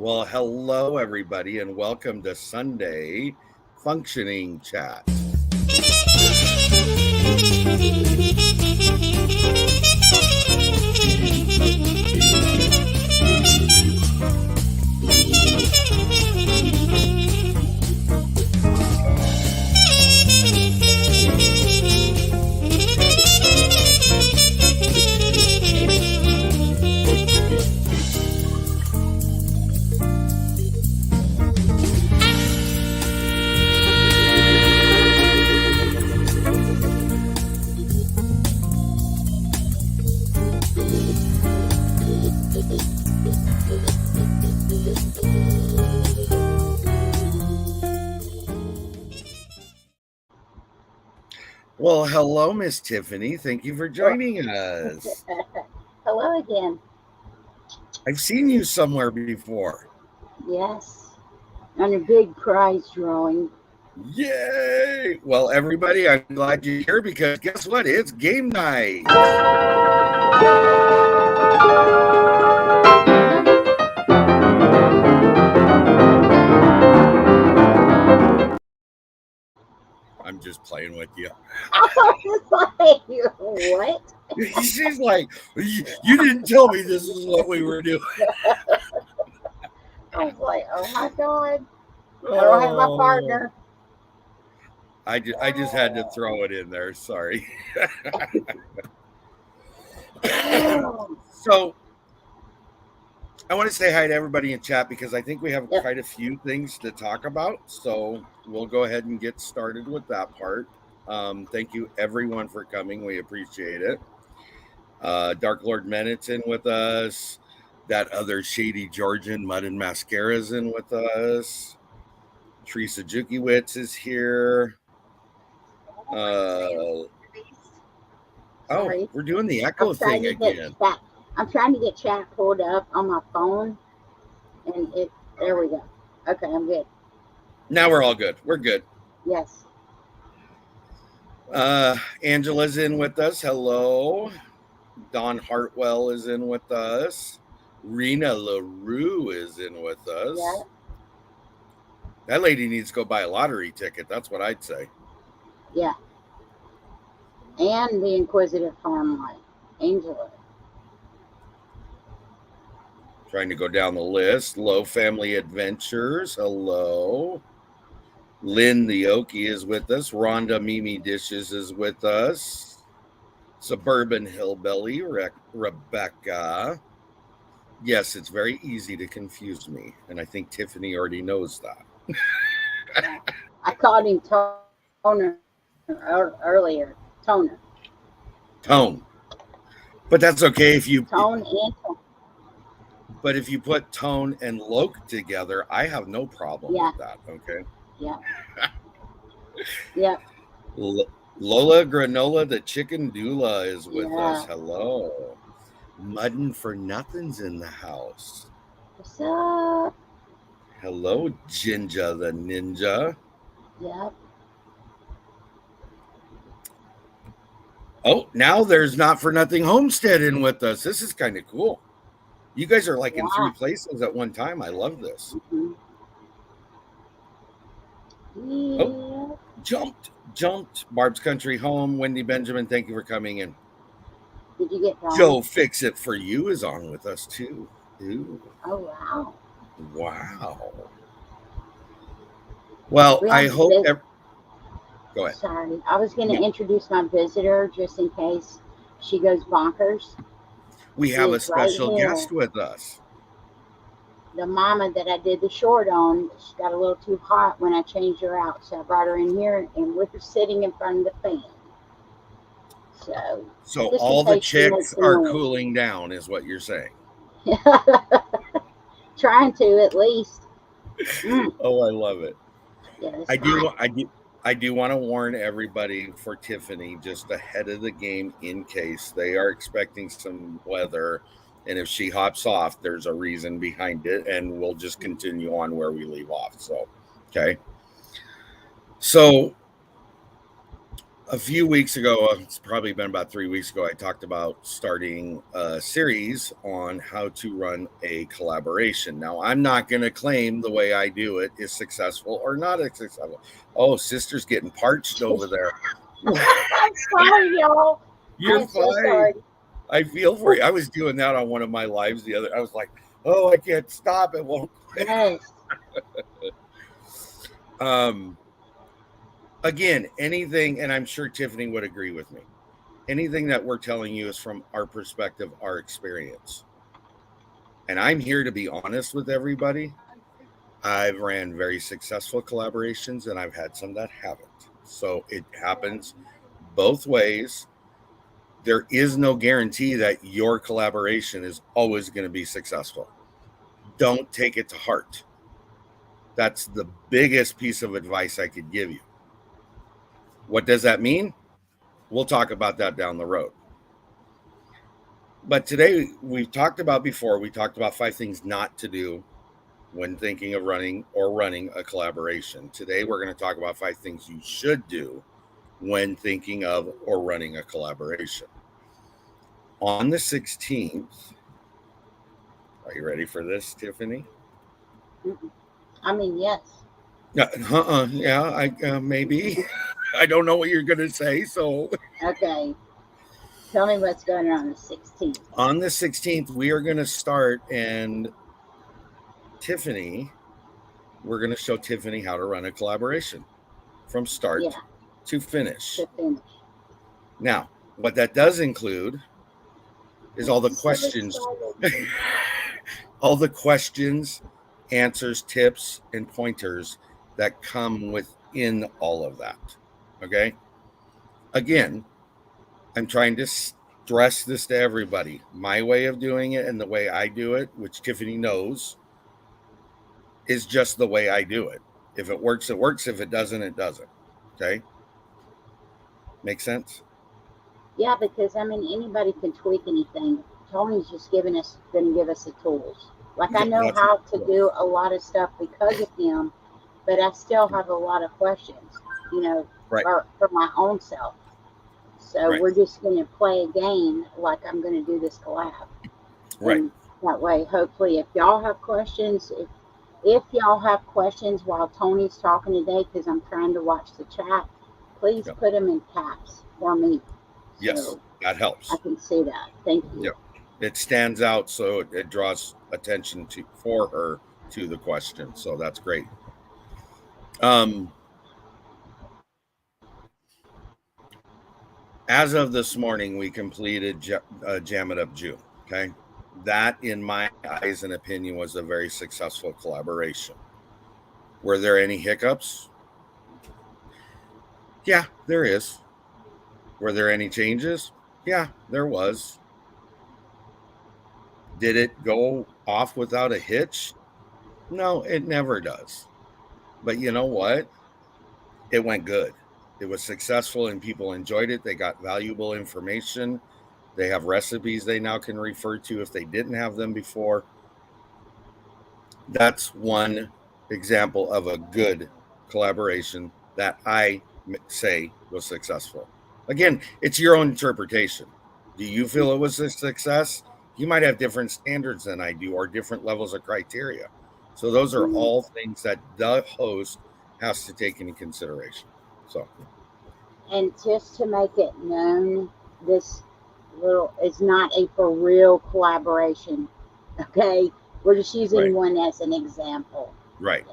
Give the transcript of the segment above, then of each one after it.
Well, hello, everybody, and welcome to Sunday Functioning Chat. Well, hello, Miss Tiffany. Thank you for joining us. Hello again. I've seen you somewhere before. Yes. On a big prize drawing. Yay! Well, everybody, I'm glad you're here because guess what? It's game night. I'm just playing with you. I was like, what? She's like, you didn't tell me this is what we were doing. I was like, oh my God. I don't have my partner. I just had to throw it in there. Sorry. So I want to say hi to everybody in chat because I think we have quite a few things to talk about. So we'll go ahead and get started with that part. Thank you everyone for coming. We appreciate it. Dark Lord Menet's in with us. That other shady Georgian Mud and Mascara's in with us. Teresa Jukiewicz is here. Oh, we're doing the echo thing again. I'm trying to get chat pulled up on my phone, and there we go. Okay, I'm good. Now we're all good. We're good. Yes. Angela's in with us. Hello. Don Hartwell is in with us. Rena LaRue is in with us. Yeah. That lady needs to go buy a lottery ticket. That's what I'd say. Yeah. And the Inquisitive Farmlight, Angela. Trying to go down the list. Low Family Adventures. Hello. Lynn the Okie is with us. Rhonda Mimi Dishes is with us. Suburban Hillbilly, Rebecca. Yes, it's very easy to confuse me. And I think Tiffany already knows that. I called him Toner earlier. Toner. Tone. But that's okay if you... Tone and Tone. But if you put Tone and Loke together, I have no problem with that, okay? Yeah. Yeah. Lola Granola, the chicken doula, is with us. Hello. Muddin' for Nothing's in the house. What's up? Hello, Jinja the Ninja. Yep. Oh, now there's Not for Nothing Homestead in with us. This is kind of cool. You guys are like in 3 places at one time. I love this. Mm-hmm. Yeah. Oh, jumped. Barb's Country Home. Wendy Benjamin, thank you for coming in. Did you get Dawn? Joe Fix It For You is on with us too. Ooh. Oh, wow. Wow. Well, I hope... Go ahead. Sorry. I was going to introduce my visitor just in case she goes bonkers. We have a special guest with us. The mama that I did the short on, she got a little too hot when I changed her out. So I brought her in here, and we're sitting in front of the fan. So all the chicks are cooling down, is what you're saying. Trying to, at least. Oh, I love it. Yeah, I do want to warn everybody for Tiffany just ahead of the game in case they are expecting some weather. And if she hops off, there's a reason behind it. And we'll just continue on where we leave off. So, okay. So, A few weeks ago, it's probably been about 3 weeks ago, I talked about starting a series on how to run a collaboration. Now, I'm not going to claim the way I do it is successful or not successful. Oh, sister's getting parched over there. I'm sorry, y'all. I You're am so fine. sorry. I feel for you. I was doing that on one of my lives the other. I was like, oh, I can't stop. It won't quit. Yes. Um, again, anything, and I'm sure Tiffany would agree with me. Anything that we're telling you is from our perspective, our experience. And I'm here to be honest with everybody. I've ran very successful collaborations and I've had some that haven't. So it happens both ways. There is no guarantee that your collaboration is always going to be successful. Don't take it to heart. That's the biggest piece of advice I could give you. What does that mean? We'll talk about that down the road. But today we've talked about before, we talked about 5 things not to do when thinking of running a collaboration. Today we're going to talk about 5 things you should do when thinking of or running a collaboration. On the 16th, are you ready for this, Tiffany? I mean, yes. Yeah, maybe. I don't know what you're going to say, so. Okay. Tell me what's going on the 16th. On the 16th, we are going to start, and Tiffany, we're going to show Tiffany how to run a collaboration from start to finish. Now, what that does include is all the questions, all the questions, answers, tips, and pointers that come within all of that. Okay? Again, I'm trying to stress this to everybody. My way of doing it and the way I do it, which Tiffany knows, is just the way I do it. If it works, it works. If it doesn't, it doesn't. Okay? Make sense? Yeah, because I mean, anybody can tweak anything. Tony's just going to give us the tools. Like, I know how to do a lot of stuff because of him, but I still have a lot of questions, for my own self. So we're just going to play a game like I'm going to do this collab. Right. And that way, hopefully, if y'all have questions, if y'all have questions while Tony's talking today, because I'm trying to watch the chat, please put them in caps for me. Yes, that helps. I can see that. Thank you. Yep. It stands out, so it draws attention for her to the question. So that's great. As of this morning, we completed Jam It Up June. Okay, that in my eyes and opinion was a very successful collaboration. Were there any hiccups? Yeah, there is. Were there any changes? Yeah, there was. Did it go off without a hitch? No, it never does. But you know what? It went good. It was successful and people enjoyed it. They got valuable information. They have recipes they now can refer to if they didn't have them before. That's one example of a good collaboration that I say was successful. Again, it's your own interpretation. Do you feel it was a success? You might have different standards than I do or different levels of criteria. So those are all things that the host has to take into consideration. So, and just to make it known, this little is not a for real collaboration. Okay, we're just using one as an example. Right.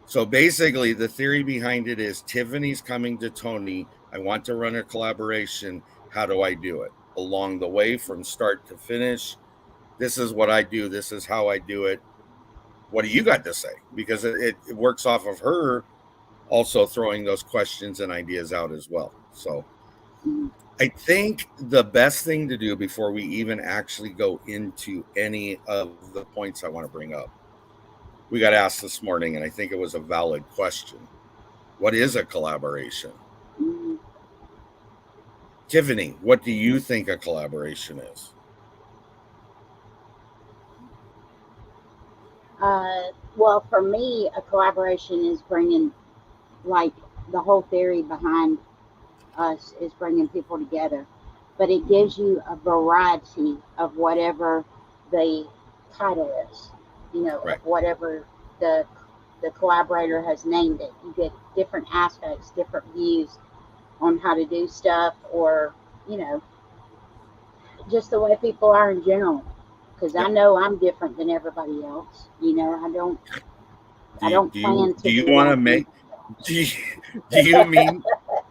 So basically, the theory behind it is Tiffany's coming to Tony. I want to run a collaboration. How do I do it? Along the way, from start to finish, this is what I do. This is how I do it. What do you got to say? Because it works off of her also throwing those questions and ideas out as well. So I think the best thing to do before we even actually go into any of the points I want to bring up, we got asked this morning, and I think it was a valid question. What is a collaboration? Tiffany, what do you think a collaboration is? Well, for me, a collaboration is bringing, like, the whole theory behind us is bringing people together, but it gives you a variety of whatever the title is, Right. of whatever the the collaborator has named it. You get different aspects, different views on how to do stuff, or you know, just the way people are in general. Because I Yep. know I'm different than everybody else. I don't plan Do to you be want to like make anybody else. do you, do you mean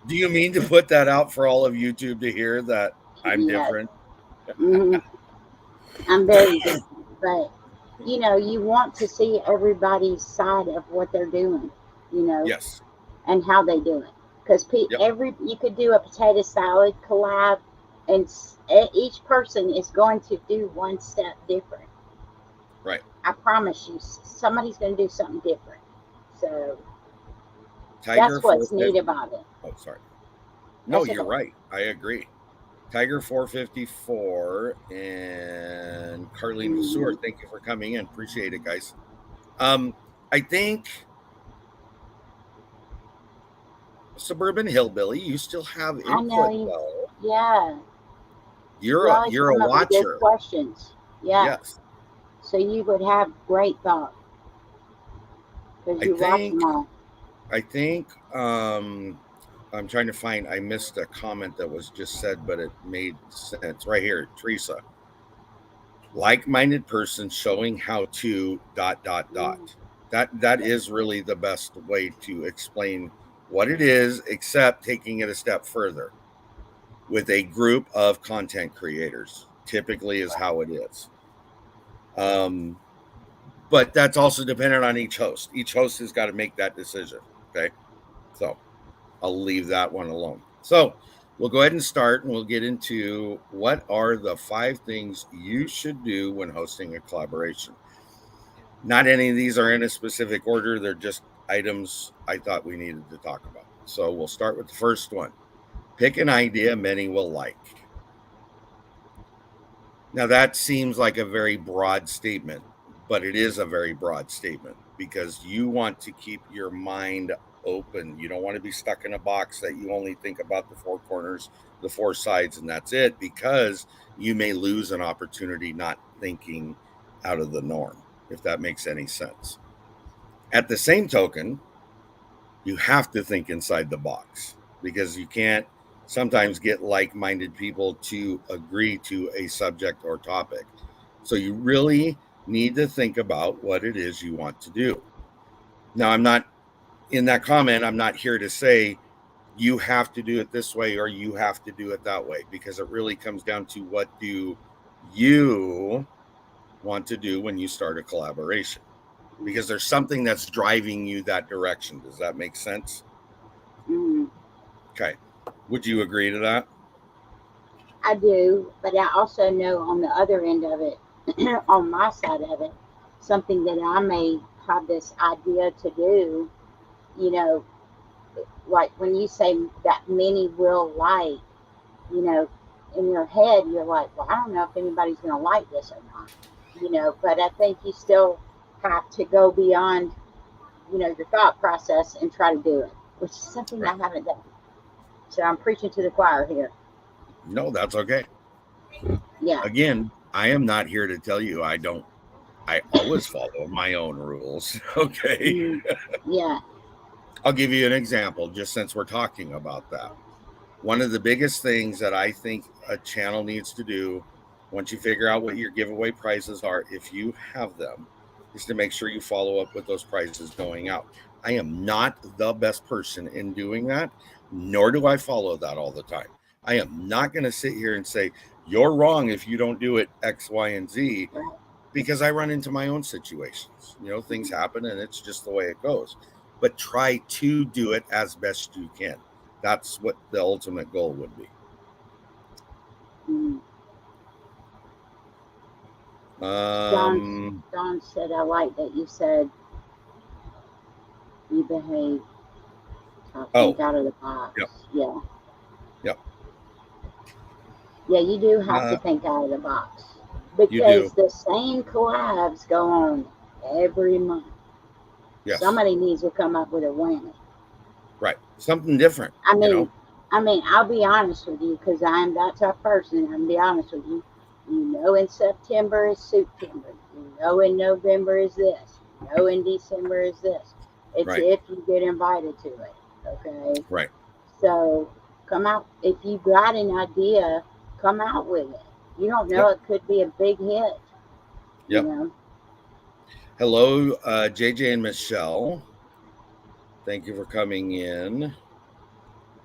do you mean to put that out for all of YouTube to hear that I'm Yes. different? Hmm. I'm very different, but you want to see everybody's side of what they're doing, you know, Yes. and how they do it. Because Yep. every you could do a potato salad collab, and each person is going to do one step different. Right. I promise you, somebody's going to do something different. So Tiger that's what's neat 450. about it. Oh, sorry. No, That's you're okay. right. I agree. Tiger 454 and Carlene Vasseur, Hmm. thank you for coming in. Appreciate it, guys. Um, I think Suburban Hillbilly, you still have I know input you. though. Yeah, you always You're a come up with good watcher. questions. Yeah, Yes. so you would have great thought because I you watch think them all. I think I'm trying to find I missed a comment that was just said, but it made sense. Right here, Teresa. Like-minded person showing how to dot dot Mm, dot. That yeah, is really the best way to explain what it is, except taking it a step further with a group of content creators. Typically, is right. how it is. Um, but that's also dependent on each host. Each host has got to make that decision. Okay, so I'll leave that one alone. So we'll go ahead and start, and we'll get into what are the 5 things you should do when hosting a collaboration. Not any of these are in a specific order. They're just items I thought we needed to talk about. So we'll start with the first one. Pick an idea many will like. Now, that seems like a very broad statement, but it is a very broad statement because you want to keep your mind open. You don't want to be stuck in a box that you only think about the 4 corners, the 4 sides, and that's it, because you may lose an opportunity not thinking out of the norm, if that makes any sense. At the same token, you have to think inside the box because you can't sometimes get like minded people to agree to a subject or topic. So you really need to think about what it is you want to do. Now, I'm not in that comment, I'm not here to say you have to do it this way or you have to do it that way because it really comes down to what do you want to do when you start a collaboration because there's something that's driving you that direction. Does that make sense? Mm, Okay. Would you agree to that? I do, but I also know on the other end of it, on my side of it, something that I may have this idea to do, you know, like when you say that many will like, you know, in your head, you're like, well, I don't know if anybody's going to like this or not, but I think you still have to go beyond, your thought process and try to do it, which is something I Right. haven't done. So I'm preaching to the choir here. No, that's okay. Yeah. Again, I am not here to tell you I don't, I always follow my own rules. Okay. Mm, yeah. I'll give you an example just since we're talking about that. One of the biggest things that I think a channel needs to do once you figure out what your giveaway prizes are, if you have them, is to make sure you follow up with those prizes going out. I am not the best person in doing that, nor do I follow that all the time. I am not going to sit here and say, you're wrong if you don't do it X, Y, and Z, Right. because I run into my own situations. Things happen and it's just the way it goes. But try to do it as best you can. That's what the ultimate goal would be. Mm. Don, Um, Don said, I like that you said you behave, think oh, out of the box. yep, Yeah. yep. Yeah, you do have to Uh, think out of the box you do. because the same collabs go on every month. Yes, Somebody needs to come up with a whammy. right. Something different, I mean, I mean, I'll be honest with you because I am that type of person. I'm be honest with you. You know, in September is September. You know, in November is this. You know, in December is this. It's Right. if you get invited to it. Okay. Right. So come out. If you got an idea, come out with it. You don't know, Yep. it could be a big hit, you Yep. know. Hello, JJ and Michelle. Thank you for coming in.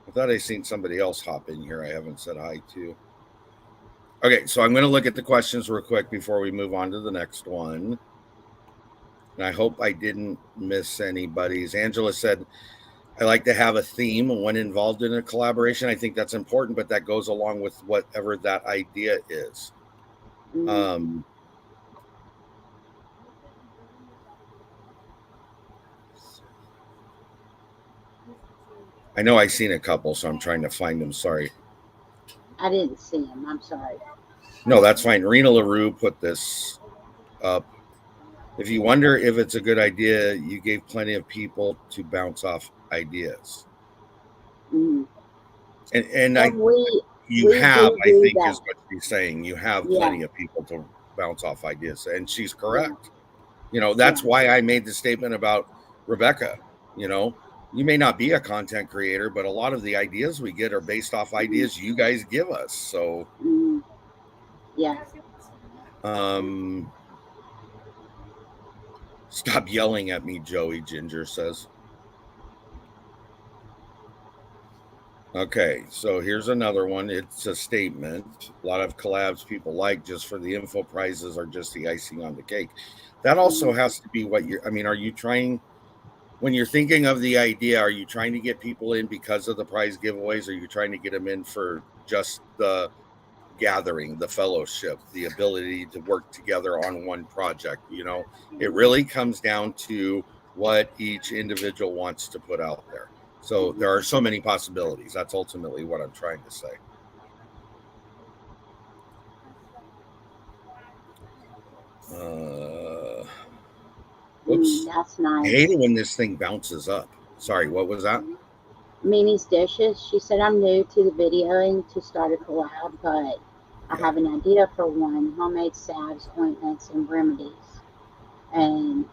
I thought I seen somebody else hop in here I haven't said hi to. Okay, so I'm going to look at the questions real quick before we move on to the next one. And I hope I didn't miss anybody's. Angela said, I like to have a theme when involved in a collaboration. I think that's important, but that goes along with whatever that idea is. Mm. Um, I know I seen a couple, so I'm trying to find them. Sorry. I didn't see him. I'm sorry. No, that's fine. Rena LaRue put this up. If you wonder if it's a good idea, you gave plenty of people to bounce off ideas. Mm. And I And you we have, do I do think is that. what she's saying. You have Yeah, plenty of people to bounce off ideas. And she's yeah, correct. You know, yeah. that's why I made the statement about Rebecca. You know, you may not be a content creator, but a lot of the ideas we get are based off Mm, ideas you guys give us. So mm, yeah. um stop yelling at me, Joey Ginger says. Okay, so here's another one. It's a statement. A lot of collabs people like just for the info prizes are just the icing on the cake. That also Mm, has to be what you're, I mean, are you trying, when you're thinking of the idea, are you trying to get people in because of the prize giveaways? Or are you trying to get them in for just the gathering, the fellowship, the ability to work together on one project? You know, it really comes down to what each individual wants to put out there. So there are so many possibilities. That's ultimately what I'm trying to say. Uh, Whoops. that's I hate nice. it when this thing bounces up. Sorry, what was that? Mimi's Dishes. She said, I'm new to the videoing to start a collab, but I Yeah. have an idea for one homemade salves, ointments, and remedies. And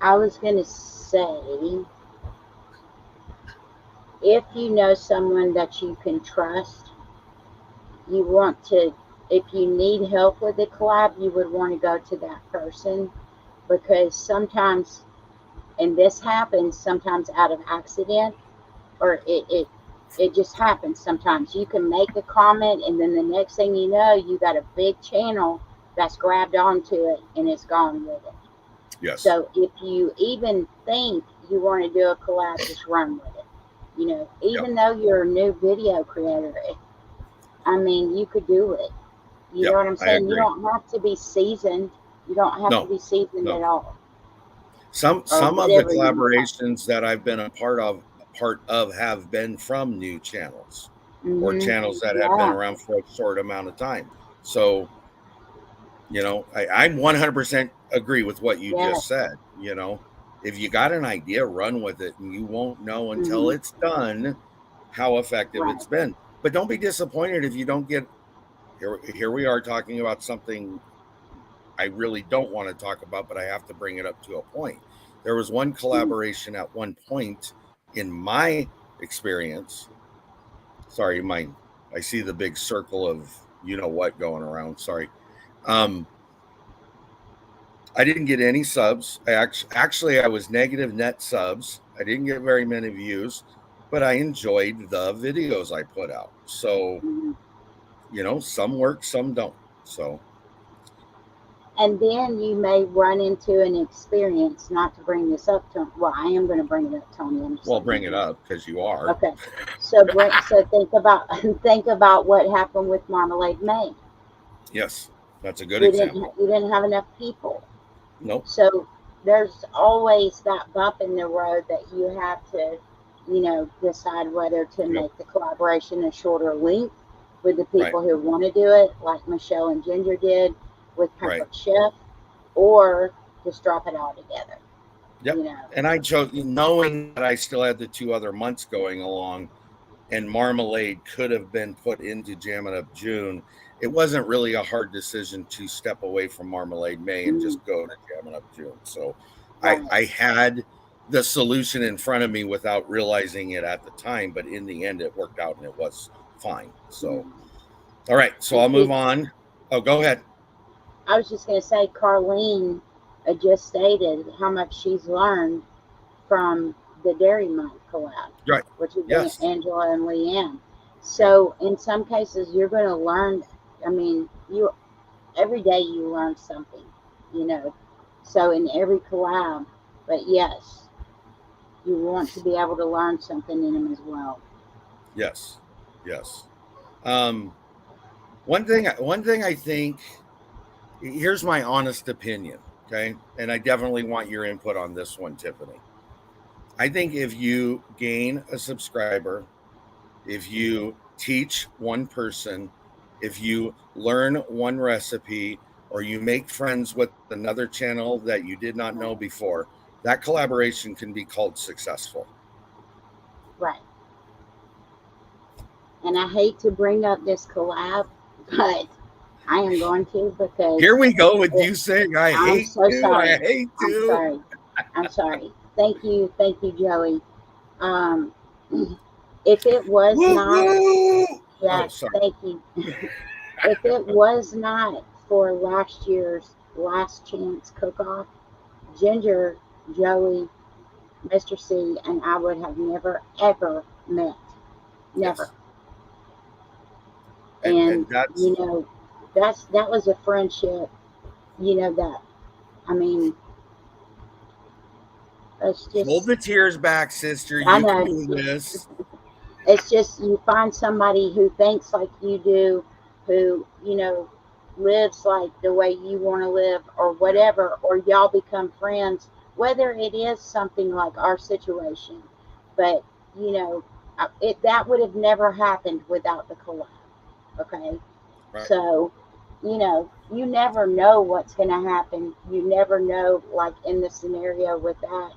I was going to say, if you know someone that you can trust, you want to, if you need help with the collab, you would want to go to that person because sometimes, and this happens sometimes out of accident, or it just happens sometimes. You can make a comment, and then the next thing you know, you got a big channel that's grabbed onto it and it's gone with it. Yes. So if you even think you want to do a collab, just run with it. You know, Yep. even though you're a new video creator, I mean, you could do it. You know Yep. what I'm I saying? You agree. don't have to be seasoned. You don't have to No, be seasoned no. at all, or Some of the whatever you want to call collaborations that I've been a part of have been from new channels it. or channels that have been Yeah. around for a short amount of time. So, you know, I'm 100% agree with what you just Yes. said. You know, if you got an idea, run with it, and you won't know until Hmm. it's done how effective Right. it's been. But don't be disappointed if you don't get here. Here we are talking about something I really don't want to talk about, but I have to bring it up to a point. There was one Mm. collaboration at one point in my experience. Sorry, I see the big circle of you know what going around. Sorry. Um, I didn't get any subs. Actually I was negative net subs. I didn't get very many views, but I enjoyed the videos I put out. So, Hmm. you know, some work, some don't. So, And then you may run into an experience, not to bring this up, to, well, I am going to bring it up, Tony. I'm just well, letting bring you it know. up because you are. Okay. So think about think about what happened with Marmalade May. Yes, that's a good example. We didn't have enough people. Nope. So there's always that bump in the road that you have to, you know, decide whether to Yep. make the collaboration a shorter length with the Right. people who want to do it, like Michelle and Ginger did with Right. Pampered Chef, or just drop it all together. Yep. you know. And I chose, knowing that I still had the 2 other months going along, and Marmalade could have been put into Jam It Up June. It wasn't really a hard decision to step away from Marmalade May and Mm, just go to Jam It Up June. So right. I had the solution in front of me without realizing it at the time, but in the end, it worked out and it was fine. So, Mm. all right. So And I'll move see, on. Oh, go ahead. I was just going to say, Carlene just stated how much she's learned from the Dairy Month collab, Right. which is Yes. Angela and Leanne. Yep. So in some cases, you're going to learn. I mean, you every day you learn something, you know. So in every collab, but yes, you want to be able to learn something in them as well. Yes. Yes. Um, one thing I think, here's my honest opinion, okay? And I definitely want your input on this one, Tiffany. I think if you gain a subscriber, if you teach one person, if you learn one recipe, or you make friends with another channel that you did not know Right. before, that collaboration can be called successful. Right. And I hate to bring up this collab, but I am going to Here because we go with it, you saying, I I'm hate so to, I sorry. hate I'm to. sorry. I'm sorry. Thank you, Joey. Um, if it was Woo not, woo. Oh, yes, sorry. thank you. If it was not for last year's last chance cook off, Ginger, Joey, Mr. C, and I would have never ever met. Never. Yes. And And that's, you know, that was a friendship. You know that. I mean, it's hold just. the tears back, sister. I You can know. do this. It's just you find somebody who thinks like you do, who, lives like the way you want to live or Yep. whatever, or y'all become friends, whether it is something like our situation. But, you know, that would have never happened without the collab. Okay. Right. So, you never know what's going to happen. You never know, like in the scenario with that,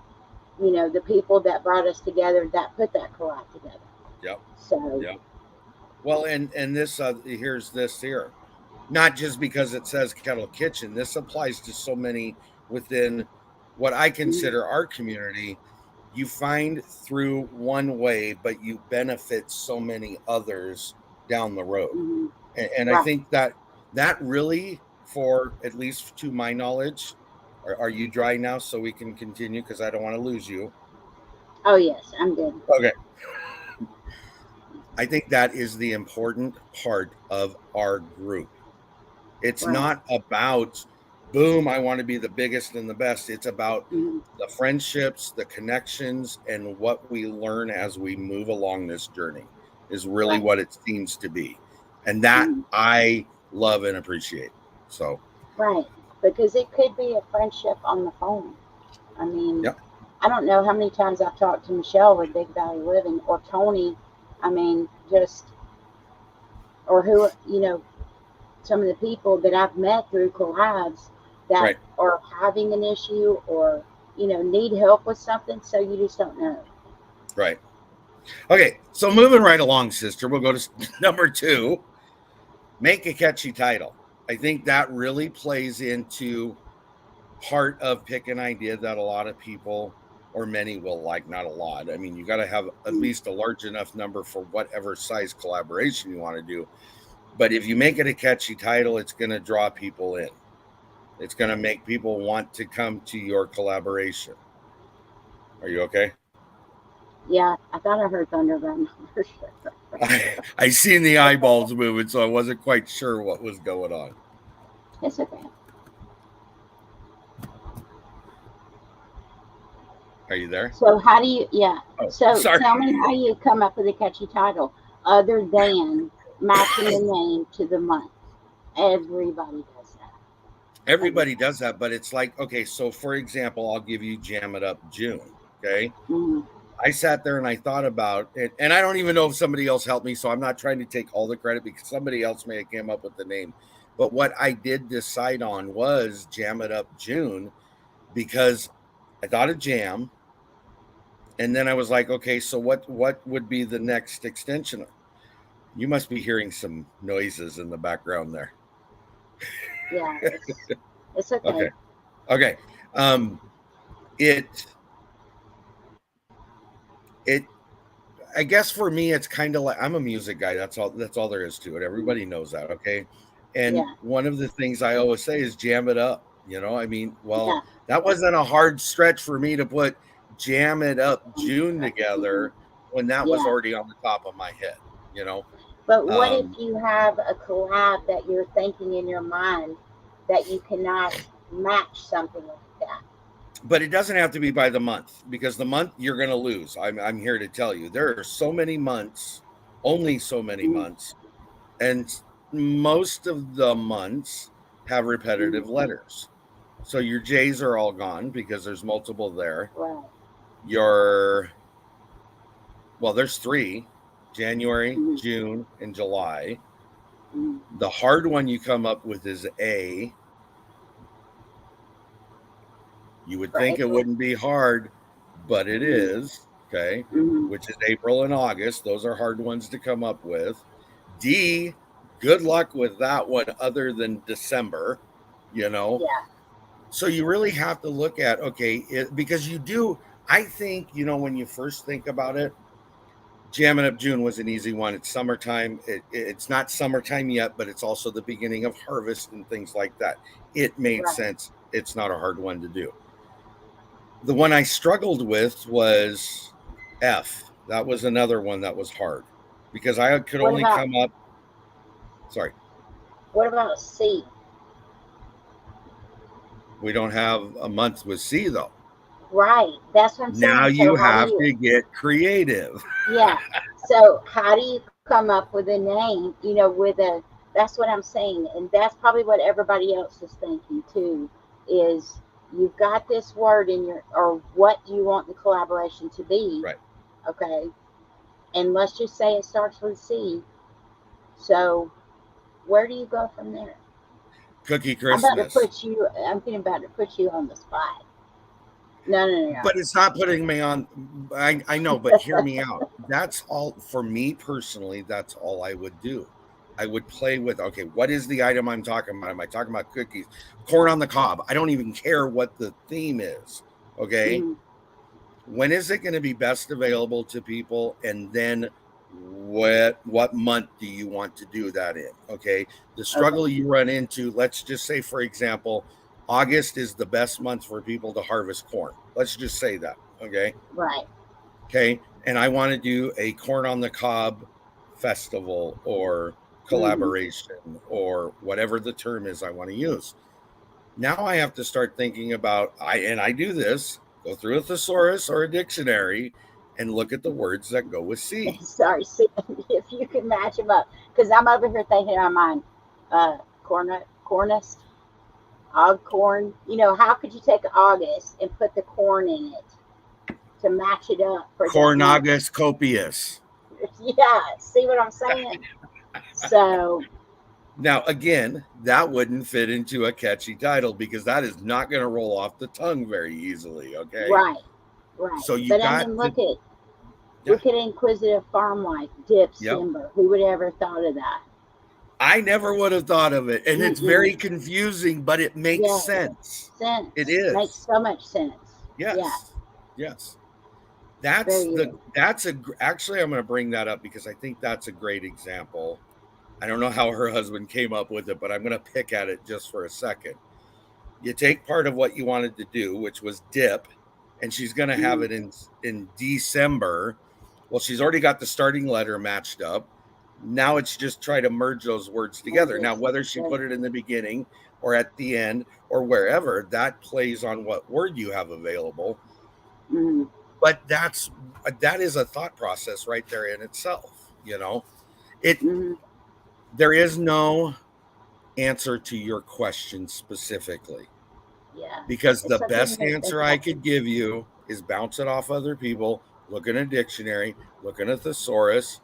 the people that brought us together that put that collab together. Yep. So, Yep. Well, and this, here's this here. Not just because it says Kettle Kitchen. This applies to so many within what I mhm, consider our community. You find through one way, but you benefit so many others down the road. mhm, And I right. think that really, for at least to my knowledge, are you dry now so we can continue? Because I don't want to lose you. Oh, yes, I'm good. Okay. I think that is the important part of our group. It's Right. not about, boom, I want to be the biggest and the best. It's about Mhm, the friendships, the connections, and what we learn as we move along this journey is really right. what it seems to be. And that Mhm, I love and appreciate. So, right. Because it could be a friendship on the phone. I mean, yep. I don't know how many times I've talked to Michelle with Big Valley Living or Tony. I mean, just, or who, some of the people that I've met through collabs that Right. are having an issue or, need help with something. So you just don't know. Right. Okay. So, moving right along, sister, we'll go to number 2, make a catchy title. I think that really plays into part of pick an idea that a lot of people or many will like, not a lot. I mean, you got to have at Mm, least a large enough number for whatever size collaboration you want to do. But if you make it a catchy title, it's going to draw people in. It's going to make people want to come to your collaboration. Are you okay? yeah, I thought I heard Thunder Gun for sure. I seen the eyeballs moving, so I wasn't quite sure what was going on. It's okay. Are you there? So how do you? Yeah. Oh, So sorry. tell me how you come up with a catchy title other than matching the name to the month. Everybody does that. Everybody Everybody. does that, but it's like, okay, so for example, I'll give you Jam It Up June. Okay. Mm-hmm. I sat there and I thought about it, and I don't even know if somebody else helped me, so I'm not trying to take all the credit because somebody else may have came up with the name. But what I did decide on was Jam It Up June because I thought of jam, and then I was like, okay, so what would be the next extension? You must be hearing some noises in the background there. Yeah, it's Okay. okay. Okay. Um, it it I guess for me it's kind of like I'm a music guy. That's all there is to it. Everybody knows that, okay? And Yeah, one of the things I always say is jam it up. I mean, well, yeah. that wasn't a hard stretch for me to put Jam It Up June Mhm. together when that was Yeah. already on the top of my head, you know. But what if Um, you have a collab that you're thinking in your mind that you cannot match something like that? but it doesn't have to be by the month because the month you're going to lose. I'm here to tell you there are so many months, only so many Mm-hmm. months, and most of the months have repetitive Mm-hmm. letters. So your J's are all gone because there's multiple there. Right. Your well, there's three: January, Mm-hmm. June, and July. Mm-hmm. The hard one you come up with is A. You would For think it April. wouldn't be hard, but it Mm-hmm. is, okay, Mm-hmm. which is April and August. Those are hard ones to come up with. D, good luck with that one, other than December, you know. Yeah. So you really have to look at, okay, because you do, I think, when you first think about it, Jamming Up June was an easy one. It's summertime. It's not summertime yet, but it's also the beginning of harvest and things like that. It made Right. sense. It's not a hard one to do. The one I struggled with was F. That was another one that was hard because I could What only about come up. Sorry, what about C? we don't have a month with C though. Right. That's what I'm Now saying. So you how do have you? to get creative. Yeah. So how do you come up with a name? With a. That's what I'm saying, and that's probably what everybody else is thinking too. Is you've got this word in your or what you want the collaboration to be, Right. okay? And let's just say it starts with C. So where do you go from there? Cookie I'm about to Christmas. put you. I'm getting about to put you on the spot. No, no, no, But it's not putting me on. I know, but hear me out. That's all for me personally. That's all I would do. I would play with, okay, what is the item I'm talking about? Am I talking about cookies? Corn on the cob. I don't even care what the theme is. Okay. no. When is it going to be best available to people? And then what month do you want to do that in? Okay. The Okay. struggle you run into, let's just say, for example, August is the best month for people to harvest corn. Let's just say that. Okay. Right. Okay. And I want to do a corn on the cob festival or Mm-hmm. collaboration or whatever the term is I want to use. Now I have to start thinking about I do this, go through a thesaurus or a dictionary and look at the words that go with C. Sorry, see if you can match them up, because I'm over here thinking on mine. Cornist, og corn. How could you take August and put the corn in it to match it up for that month? Cornagus copius. Yeah, see what I'm saying? So, Now, again, that wouldn't fit into a catchy title because that is not going to roll off the tongue very easily. Okay. right, right. So you But I got mean, to, yeah, look at Inquisitive Farm Wife, Dip yep. Simber. Who would ever thought of that? I never would have thought of it. And it's Mm-mm. very confusing, but it makes Yeah, sense. It sense makes is. so much sense. Yeah, Yes. Yes. very good. Actually, I'm going to bring that up because I think that's a great example. I don't know how her husband came up with it, but I'm going to pick at it just for a second. You take part of what you wanted to do, which was dip, and she's going to have Mm-hmm. it in December. Well, she's already got the starting letter matched up. Now it's just try to merge those words together. Now, whether she put it in the beginning or at the end or wherever, that plays on what word you have available. Mm-hmm. But that is a thought process right there in itself. It Mm-hmm. there is no answer to your question specifically Yeah, because it's the something best to think answer I about. could give you is bounce it off other people, look in a dictionary, look in a thesaurus,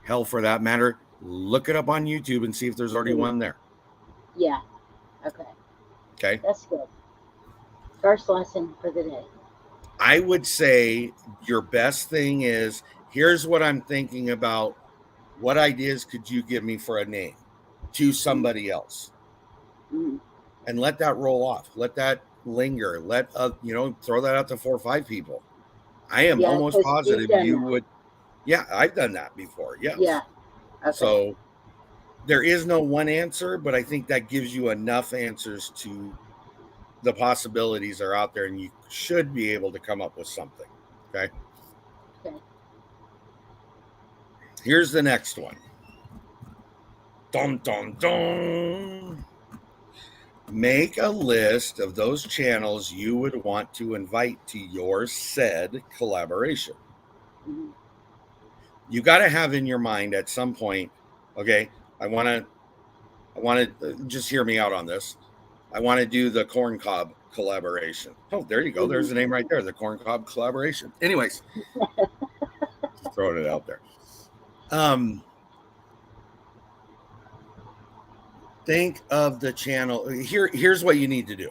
hell for that matter, look it up on YouTube and see if there's already Mm-hmm. one there. Yeah, okay, Okay. that's good. First lesson for the day. I would say your best thing is, here's what I'm thinking about. What ideas could you give me for a name to somebody else? Mm-hmm. And let that roll off. Let that linger. Let throw that out to 4 or 5 people. I am Yeah, almost because you've positive done you that. would. Yeah, I've done that before. Yeah. Yes. Okay. So there is no one answer, but I think that gives you enough answers to the possibilities are out there, and you should be able to come up with something. Okay. Okay. Here's the next one. Dun dun dun. Make a list of those channels you would want to invite to your said collaboration. Mm-hmm. You got to have in your mind at some point, okay, I want to just hear me out on this. I want to do the corn cob collaboration. Oh, there you go. Mm-hmm. There's the name right there, the corn cob collaboration. Anyways, just throwing it out there. Um, think of the channel. Here's what you need to do.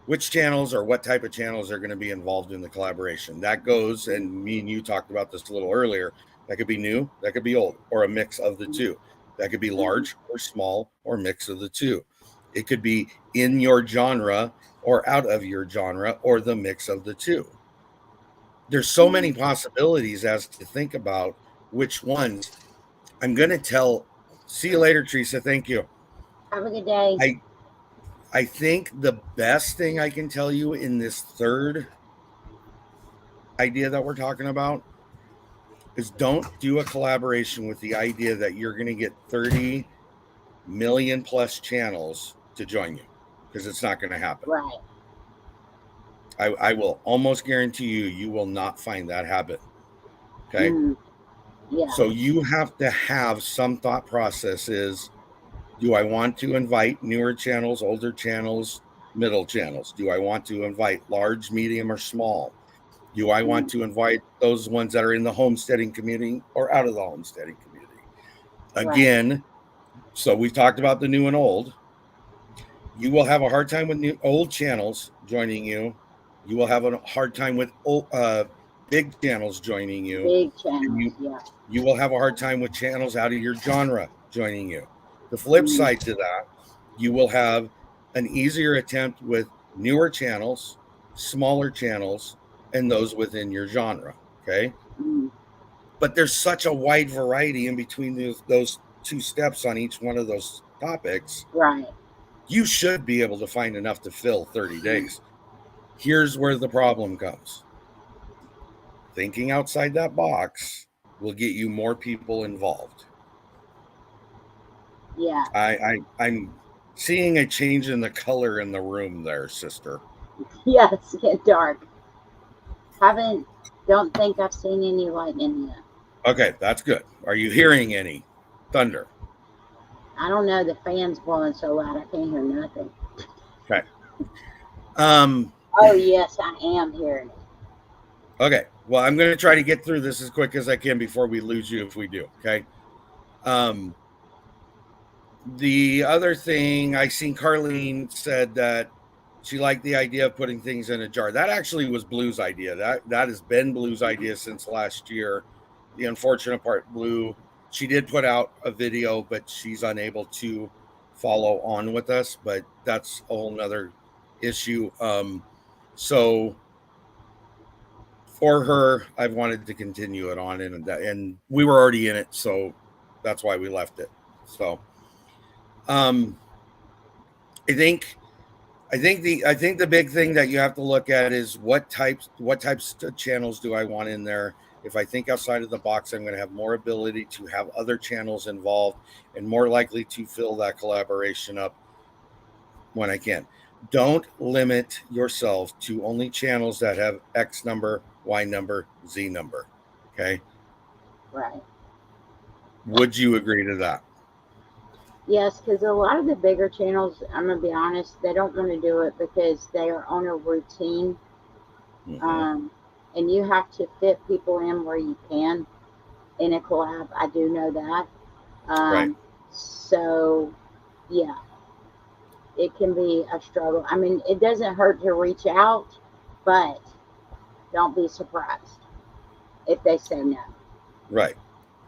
Which channels or what type of channels are going to be involved in the collaboration? That goes, and me and you talked about this a little earlier. That could be new, that could be old, or a mix of the two. That could be Mm-hmm. large or small, or mix of the two. It could be in your genre or out of your genre, or the mix of the two. There's so Mm-hmm. many possibilities as to think about which ones. I'm going to tell. See you later, Teresa. Thank you. Have a good day. I I think the best thing I can tell you in this third idea that we're talking about is, don't do a collaboration with the idea that you're going to get 30 million plus channels to join you, because it's not going to happen. Right. I will almost guarantee you will not find that happen. Okay. Mm-hmm. Yeah. So you have to have some thought process is, do I want to invite newer channels, older channels, middle channels? Do I want to invite large, medium, or small? Do I Mm-hmm. want to invite those ones that are in the homesteading community or out of the homesteading community? Right. Again, so we've talked about the new and old. You will have a hard time with old channels joining you. You will have a hard time with big channels joining you. Big And channels. Yeah. you will have a hard time with channels out of your genre joining you. The flip Mm-hmm. side to that, you will have an easier attempt with newer channels, smaller channels, and those within your genre. Okay. Mm-hmm. But there's such a wide variety in between those two steps on each one of those topics. Right. You should be able to find enough to fill 30 days. Here's where the problem comes. Thinking outside that box will get you more people involved. Yeah. I'm seeing a change in the color in the room there, sister. Yeah. It's getting dark. Haven't. Don't think I've seen any lightning yet. Okay, that's good. Are you hearing any thunder? I don't know. The fan's blowing so loud I can't hear nothing. Okay. Um, Oh yes, I am hearing it. okay. Well, I'm going to try to get through this as quick as I can before we lose you if we do. Okay. Um, the other thing I seen, Carlene said that she liked the idea of putting things in a jar. That actually was Blue's idea. That has been Blue's idea since last year. The unfortunate part, Blue, she did put out a video, but she's unable to follow on with us. But that's a whole nother issue. So for her, I've wanted to continue it on, and we were already in it, so that's why we left it. So, I think the big thing that you have to look at is what types of channels do I want in there. If I think outside of the box, I'm going to have more ability to have other channels involved and more likely to fill that collaboration up when I can. Don't limit yourself to only channels that have X number, Y number, Z number. Okay. Right. Would you agree to that? Yes, because a lot of the bigger channels, I'm gonna be honest, they don't want to do it because they are on a routine, Mm-hmm. and you have to fit people in where you can in a collab. I do know that. Right. So, yeah, it can be a struggle. I mean, it doesn't hurt to reach out, but don't be surprised if they say no. Right.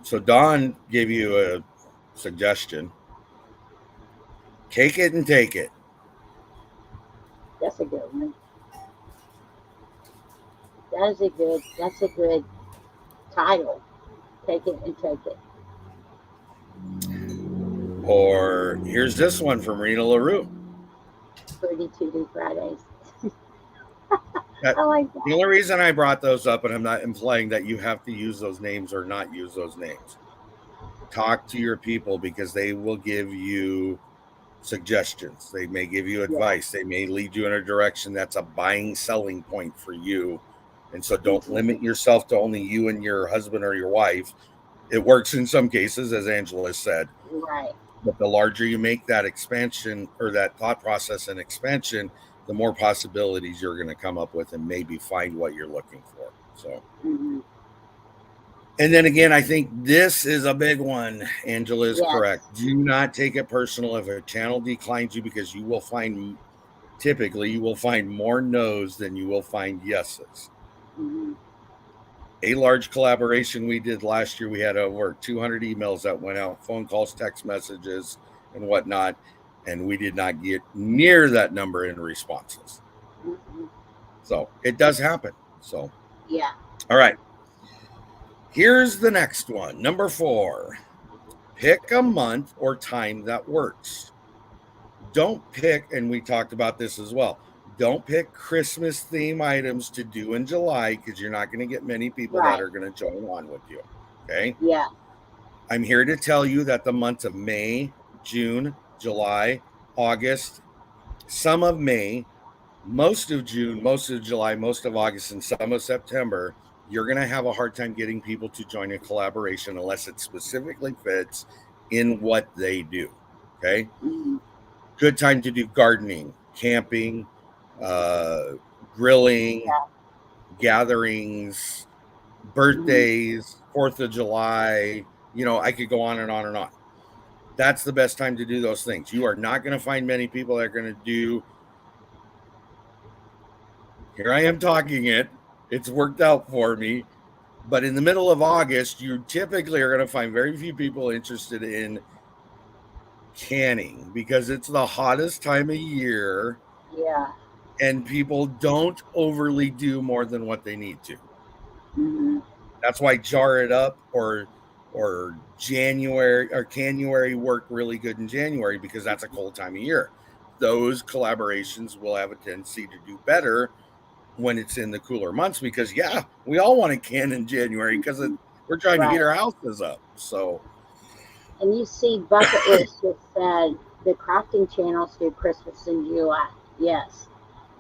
So Don gave you a suggestion. Cake it and take it. That's a good one. That's a good title. Take it and take it. Or here's this one from Rena LaRue. Fruity Tooty Fridays. That, I like the that. only reason I brought those up, and I'm not implying that you have to use those names or not use those names. Talk to your people because they will give you suggestions. They may give you advice. They may lead you in a direction that's a buying selling point for you. And so don't limit yourself to only you and your husband or your wife. It works in some cases, as Angela said. Right. But the larger you make that expansion or that thought process and expansion, the more possibilities you're going to come up with and maybe find what you're looking for. So, and then again, I think this is a big one. Angela is correct. Do not take it personal if a channel declines you, because you will find, typically, you will find more no's than you will find yeses. A large collaboration we did last year, we had over 200 emails that went out, phone calls, text messages, and whatnot, and we did not get near that number in responses. So it does happen. So yeah. All right. Here's the next one. Number 4. Pick a month or time that works. Don't pick, and we talked about this as well, don't pick Christmas theme items to do in July, because you're not going to get many people that are going to join on with you. Okay? Yeah. I'm here to tell you that the months of May, June, July, August, some of May, most of June, most of July, most of August, and some of September, you're going to have a hard time getting people to join a collaboration unless it specifically fits in what they do. Okay? Good time to do gardening, camping, grilling, gatherings, birthdays, 4th of July. You know, I could go on and on and on. That's the best time to do those things. You are not going to find many people that are going to do. Here I am talking it. It's worked out for me. But in the middle of August, you typically are going to find very few people interested in canning because it's the hottest time of year. Yeah. And people don't overly do more than what they need to. That's why jar it up or January or January work really good in January, because that's a cold time of year. Those collaborations will have a tendency to do better when it's in the cooler months, because we all want to can in January because we're trying to heat our houses up. So, and you see Bucket List just said the crafting channels do Christmas in July. Yes,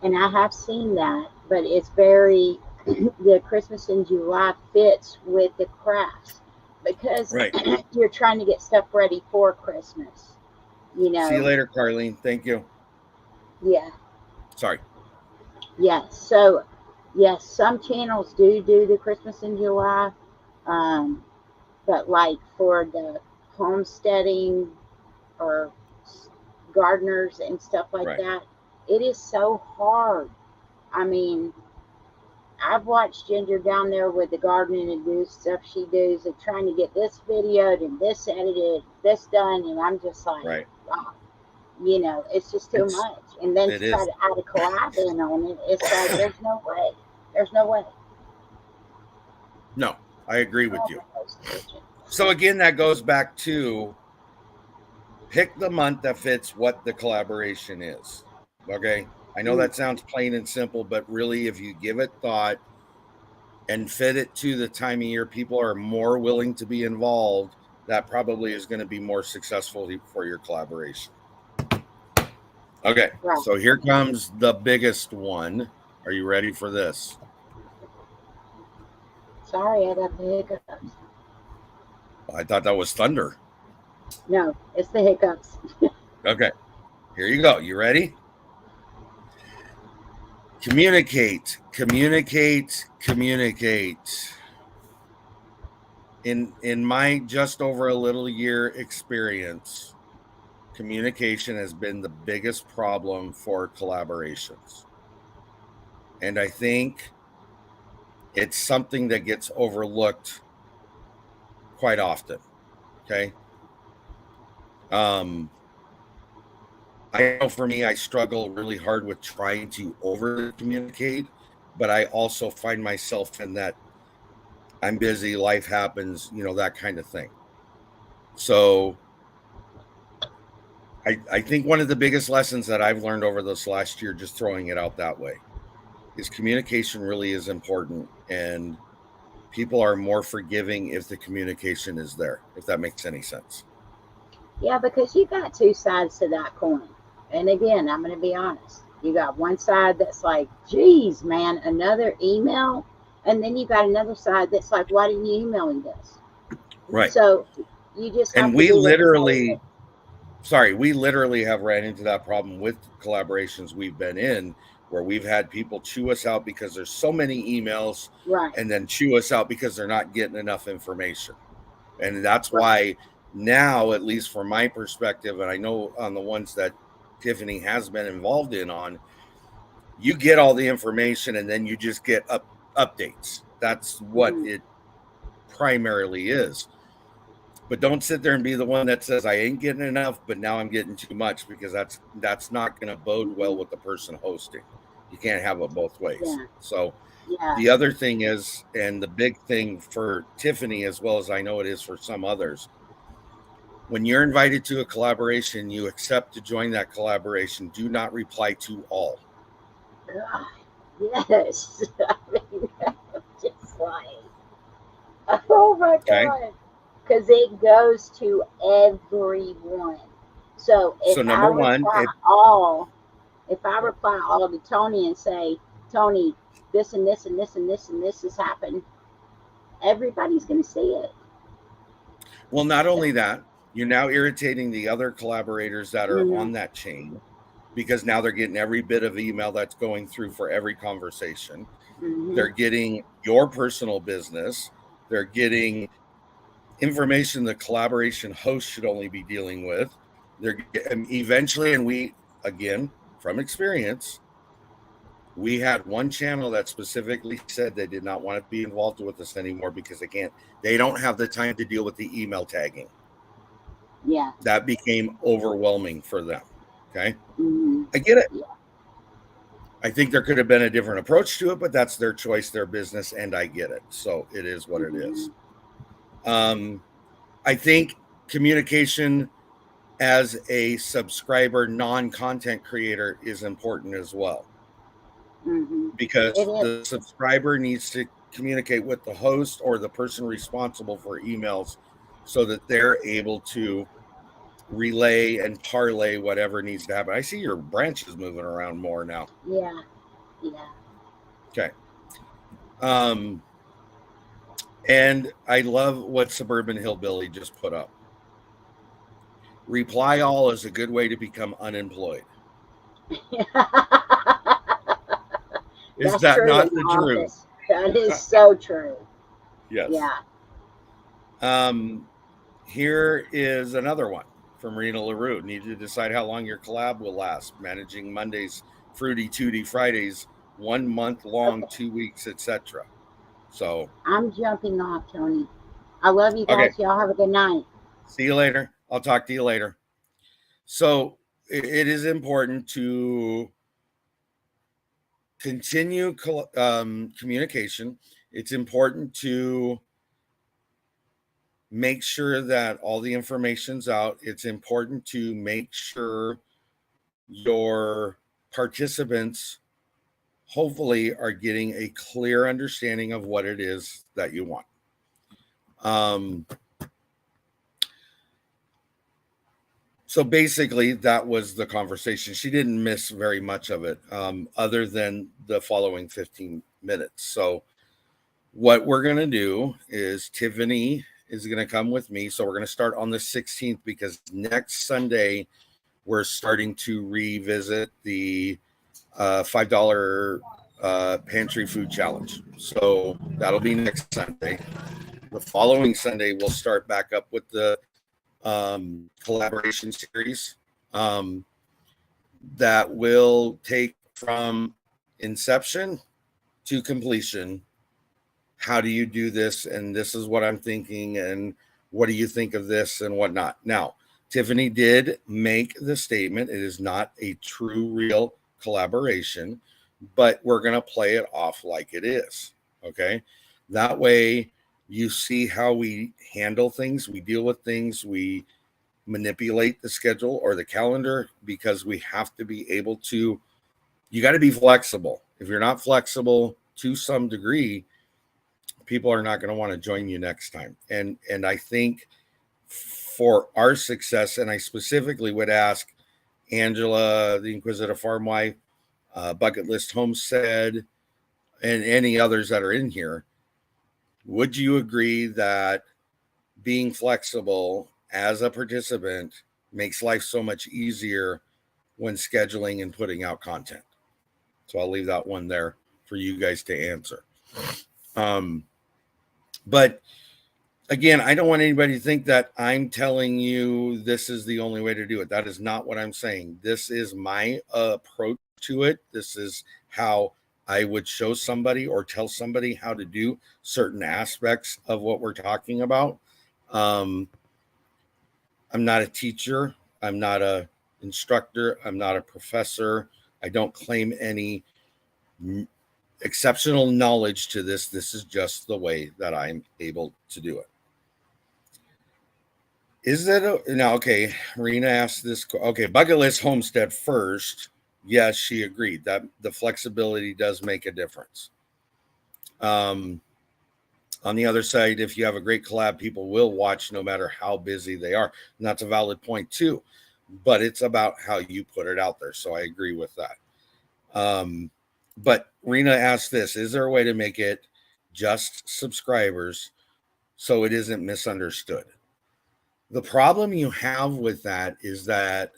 and I have seen that, but it's very the Christmas in July fits with the crafts because you're trying to get stuff ready for Christmas. You know. See you later, Carlene. Thank you. Yeah. Sorry. Yeah. So, yes, some channels do the Christmas in July, but like for the homesteading or gardeners and stuff like that, it is so hard. I mean, I've watched Ginger down there with the gardening and do stuff she does and trying to get this videoed and this edited, this done, and I'm just like, wow, you know, it's just too much. And then to try to add a collab in on it, it's like, there's no way. There's no way. No, I agree with you. So again, that goes back to pick the month that fits what the collaboration is. Okay. I know that sounds plain and simple, but really, if you give it thought and fit it to the time of year people are more willing to be involved, that probably is going to be more successful for your collaboration. Okay. So here comes the biggest one. Are you ready for this? Sorry, I got the hiccups. I thought that was thunder. No, it's the hiccups. Okay. Here you go. You ready? Communicate, communicate, communicate. In my just over a little year experience, communication has been the biggest problem for collaborations. And I think it's something that gets overlooked quite often. Okay. I know for me, I struggle really hard with trying to over communicate, but I also find myself in that I'm busy, life happens, that kind of thing. So I think one of the biggest lessons that I've learned over this last year, just throwing it out that way, is communication really is important. And people are more forgiving if the communication is there, if that makes any sense. Yeah, because you got two sides to that coin. And again, I'm going to be honest. You got one side that's like, geez, man, another email. And then you got another side that's like, why didn't you email me this? Right. So you just have And to we be literally have ran into that problem with collaborations we've been in, where we've had people chew us out because there's so many emails, right. and then chew us out because they're not getting enough information. And that's why now, at least from my perspective, and I know on the ones that Tiffany has been involved in on, you get all the information and then you just get updates. That's what it primarily is. But don't sit there and be the one that says I ain't getting enough, but now I'm getting too much, because that's not going to bode well with the person hosting. You can't have it both ways. Yeah. So Yeah. the other thing is, and the big thing for Tiffany, as well as I know it is for some others, when you're invited to a collaboration, you accept to join that collaboration. Do not reply to all. God, yes. I mean, just like, oh my Okay. God. Because it goes to everyone. So if So I number one, reply all, if I reply all to Tony and say, Tony, this and this and this and this and this has happened, everybody's going to see it. well, not only that, you're now irritating the other collaborators that are on that chain, because now they're getting every bit of email that's going through for every conversation. They're getting your personal business. They're getting information the collaboration host should only be dealing with. They're eventually, and we, again, from experience, we had one channel that specifically said they did not want to be involved with us anymore because they don't have the time to deal with the email tagging. Yeah. That became overwhelming for them. Okay. I get it. Yeah. I think there could have been a different approach to it, but that's their choice, their business, and I get it. So it is what it is. I think communication as a subscriber, non-content creator is important as well. Because the subscriber needs to communicate with the host or the person responsible for emails so that they're able to relay and parlay whatever needs to happen. I see your branches moving around more now. Yeah. Yeah. Okay. And I love what Suburban Hillbilly just put up. Reply all is a good way to become unemployed. Is That's that true not in the office. truth? That is so true. Yes. Yeah. Here is another one from Rena LaRue. Need to decide how long your collab will last. Managing Mondays, Fruity Tooty Fridays, 1 month long, 2 weeks, etc. So I'm jumping off, Tony. I love you guys. Okay. Y'all have a good night. See you later. I'll talk to you later. So it is important to continue communication. It's important to make sure that all the information's out. It's important to make sure your participants hopefully are getting a clear understanding of what it is that you want. So basically, that was the conversation. She didn't miss very much of it, other than the following 15 minutes. So what we're going to do is Tiffany is going to come with me. So we're going to start on the 16th, because next Sunday, we're starting to revisit the $5 pantry food challenge. So that'll be next Sunday. The following Sunday, we'll start back up with the collaboration series. that will take from inception to completion. How do you do this? And this is what I'm thinking. And what do you think of this and whatnot? Now, Tiffany did make the statement. It is not a true, real collaboration, but we're going to play it off like it is. Okay. That way you see how we handle things, we deal with things, we manipulate the schedule or the calendar, because we have to be able to, you got to be flexible. If you're not flexible to some degree, people are not going to want to join you next time. And I think for our success, and I specifically would ask Angela, the Inquisitive Farm Wife, Bucket List Homestead, and any others that are in here, would you agree that being flexible as a participant makes life so much easier when scheduling and putting out content? So I'll leave that one there for you guys to answer. But again, I don't want anybody to think that I'm telling you this is the only way to do it. That is not what I'm saying. This is my approach to it. This is how I would show somebody or tell somebody how to do certain aspects of what we're talking about. I'm not a teacher. I'm not an instructor. I'm not a professor. I don't claim any exceptional knowledge to this. This is just the way that I'm able to do it. Is that now? Okay, Rena asked this. Okay, Bucket List Homestead first. Yes, she agreed that the flexibility does make a difference. On the other side, if you have a great collab, people will watch no matter how busy they are. And that's a valid point too. But it's about how you put it out there. So I agree with that. But Rena asked this, is there a way to make it just subscribers so it isn't misunderstood? The problem you have with that is that,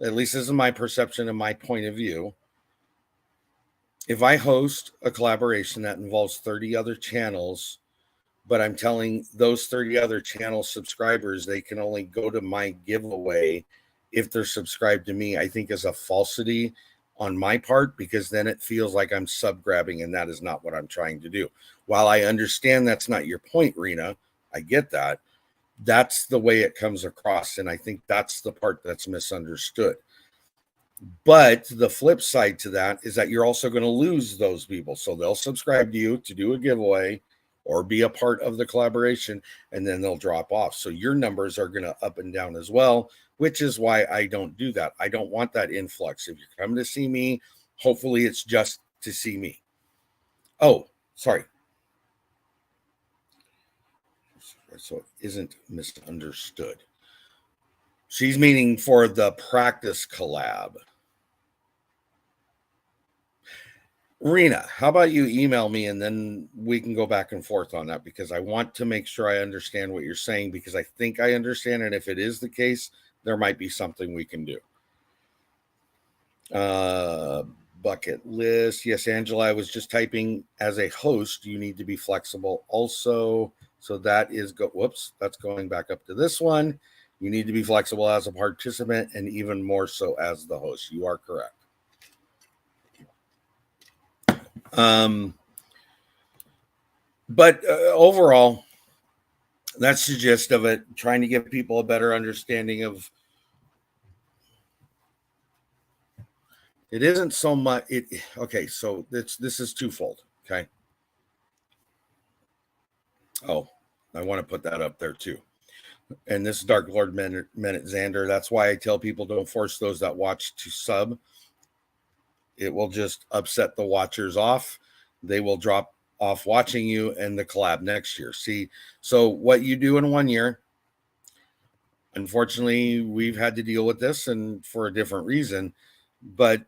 at least this is my perception and my point of view, if I host a collaboration that involves 30 other channels, but I'm telling those 30 other channel subscribers they can only go to my giveaway if they're subscribed to me, I think is a falsity on my part, because then it feels like I'm sub grabbing, and that is not what I'm trying to do. While I understand that's not your point, Rena, I get that. That's the way it comes across, and I think that's the part that's misunderstood. But the flip side to that is that you're also going to lose those people. So they'll subscribe to you to do a giveaway or be a part of the collaboration, and then they'll drop off. So your numbers are going to up and down as well, which is why I don't do that. I don't want that influx. If you're coming to see me, hopefully it's just to see me. Oh, sorry. So it isn't misunderstood. She's meaning for the practice collab. Rena, how about you email me and then we can go back and forth on that, because I want to make sure I understand what you're saying, because I think I understand. And if it is the case, there might be something we can do. Bucket list. Yes, Angela, I was just typing, as a host, you need to be flexible also. So that is, whoops, that's going back up to this one. You need to be flexible as a participant and even more so as the host. You are correct. But overall, that's the gist of it. Trying to give people a better understanding of it. Isn't so much it. Okay, so this is twofold. Okay. Oh, I want to put that up there too. And this is Dark Lord Minute Xander. That's why I tell people don't force those that watch to sub. It will just upset the watchers off. They will drop off watching you and the collab next year. See, so what you do in 1 year, unfortunately, we've had to deal with this and for a different reason, but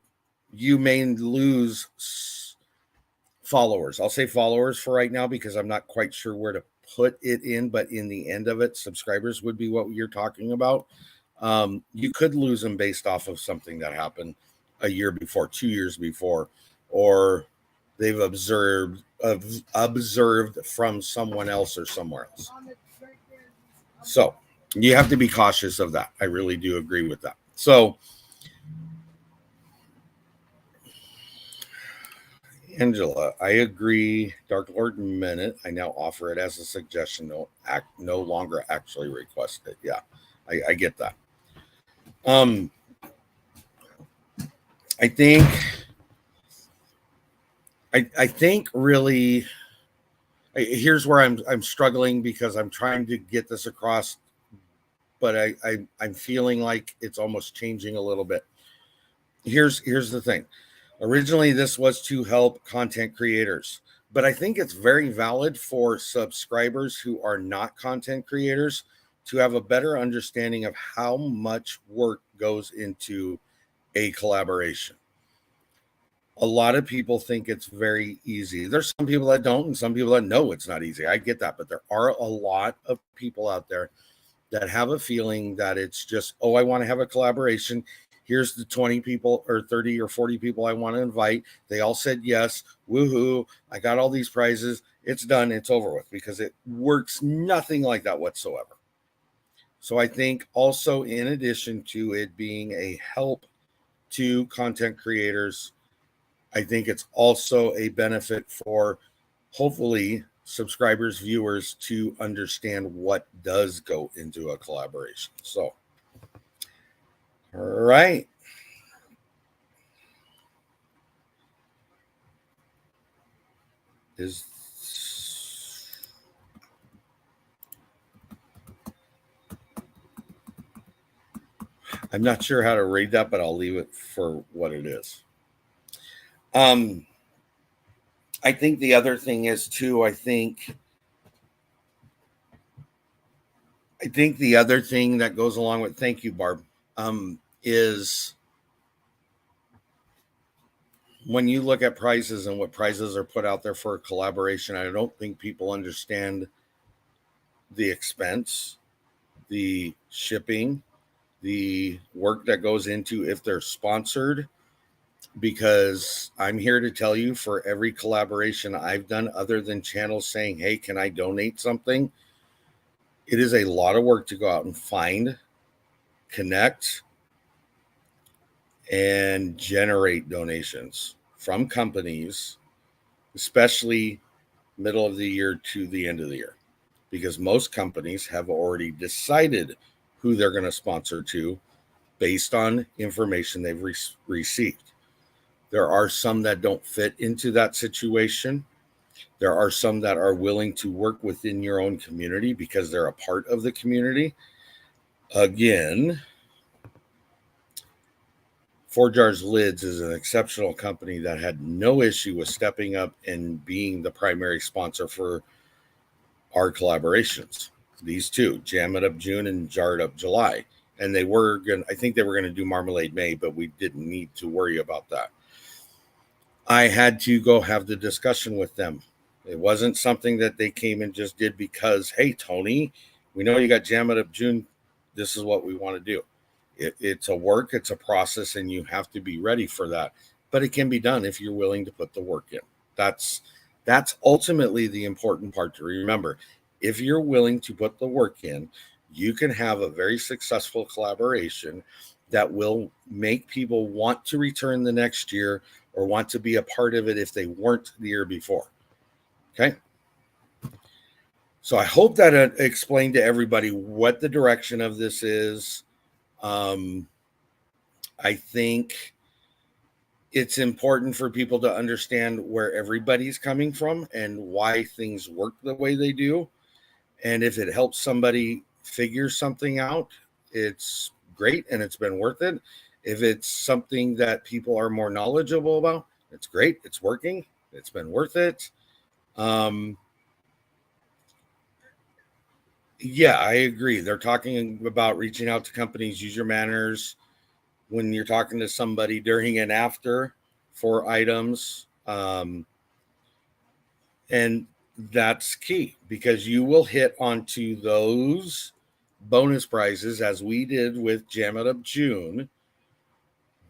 you may lose followers. I'll say followers for right now because I'm not quite sure where to put it in, but in the end of it, subscribers would be what you're talking about. You could lose them based off of something that happened a year before, 2 years before, or they've observed from someone else or somewhere else. So you have to be cautious of that. I really do agree with that. So, Angela, I agree. Dark Lord meant it. I now offer it as a suggestion. No longer actually request it. Yeah, I get that. Um, I think, I think really, here's where I'm struggling because I'm trying to get this across, but I'm feeling like it's almost changing a little bit. Here's the thing. Originally, this was to help content creators, but I think it's very valid for subscribers who are not content creators to have a better understanding of how much work goes into a collaboration. A lot of people think it's very easy. There's some people that don't, and some people that know it's not easy. I get that, but there are a lot of people out there that have a feeling that it's just, oh, I want to have a collaboration. Here's the 20 people or 30 or 40 people I want to invite. They all said yes. Woohoo. I got all these prizes. It's done. It's over with, because it works nothing like that whatsoever. So I think also, in addition to it being a help to content creators, I think it's also a benefit for, hopefully, subscribers, viewers to understand what does go into a collaboration. So, all right. Is I'm not sure how to read that, but I'll leave it for what it is. Um, I think the other thing is too. I think the other thing that goes along with, thank you, Barb, is when you look at prices and what prices are put out there for a collaboration. I don't think people understand the expense, the shipping, the work that goes into if they're sponsored. Because I'm here to tell you, for every collaboration I've done, other than channels saying, hey, can I donate something? It is a lot of work to go out and find, connect, and generate donations from companies, especially middle of the year to the end of the year, because most companies have already decided who they're going to sponsor to based on information they've received. There are some that don't fit into that situation. There are some that are willing to work within your own community because they're a part of the community. Again, Four Jars Lids is an exceptional company that had no issue with stepping up and being the primary sponsor for our collaborations. These two, Jam It Up June and Jar It Up July. And I think they were going to do Marmalade May, but we didn't need to worry about that. I had to go have the discussion with them. It wasn't something that they came and just did because, hey, Tony, we know you got Jam It Up June. This is what we want to do. It's a work, it's a process, and you have to be ready for that. But it can be done if you're willing to put the work in. That's ultimately the important part to remember. If you're willing to put the work in, you can have a very successful collaboration that will make people want to return the next year or want to be a part of it if they weren't the year before. Okay. So I hope that explained to everybody what the direction of this is. I think it's important for people to understand where everybody's coming from and why things work the way they do. And if it helps somebody figure something out, it's great and it's been worth it. If it's something that people are more knowledgeable about, it's great. It's working. It's been worth it. Yeah, I agree. They're talking about reaching out to companies, use your manners when you're talking to somebody during and after for items. And that's key because you will hit onto those bonus prizes as we did with Jam It Up June.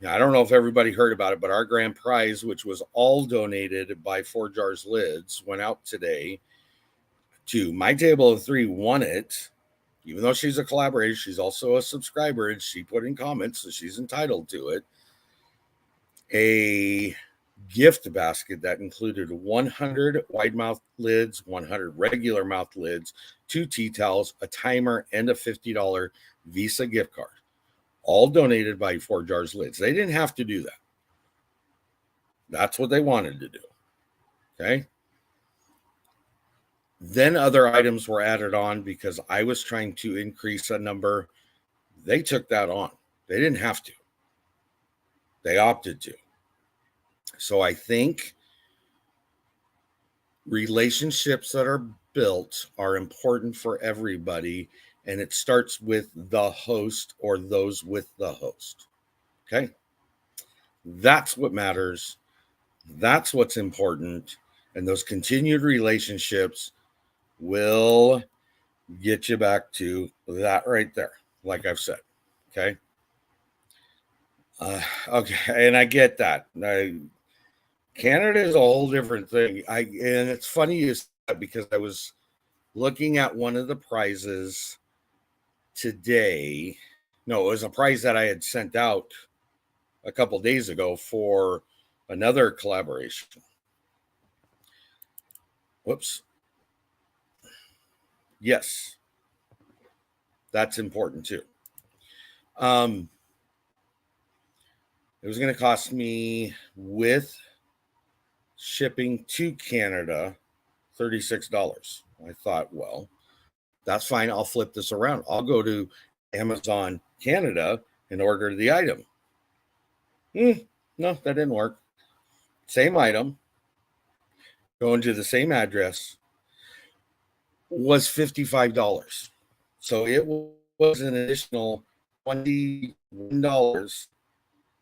Now, I don't know if everybody heard about it, but our grand prize, which was all donated by Four Jars Lids, went out today to My Table of Three, won it. even though she's a collaborator, she's also a subscriber, and she put in comments, so she's entitled to it. A gift basket that included 100 wide mouth lids, 100 regular mouth lids, 2 tea towels, a timer, and a $50 Visa gift card, all donated by 4 Jars Lids. They didn't have to do that. That's what they wanted to do. Okay. Then other items were added on because I was trying to increase a number. They took that on. They didn't have to. They opted to. So I think relationships that are built are important for everybody, and it starts with the host or those with the host. Okay? That's what matters. That's what's important. And those continued relationships will get you back to that right there, like I've said. Okay. Okay. And I get that. Canada is a whole different thing. And it's funny you said that because I was looking at one of the prizes today. No, it was a prize that I had sent out a couple days ago for another collaboration. Whoops. Yes, that's important too. It was going to cost me with shipping to Canada $36. I thought, well, that's fine. I'll flip this around. I'll go to Amazon Canada and order the item. No, that didn't work. Same item, going to the same address, was $55. So it was an additional $21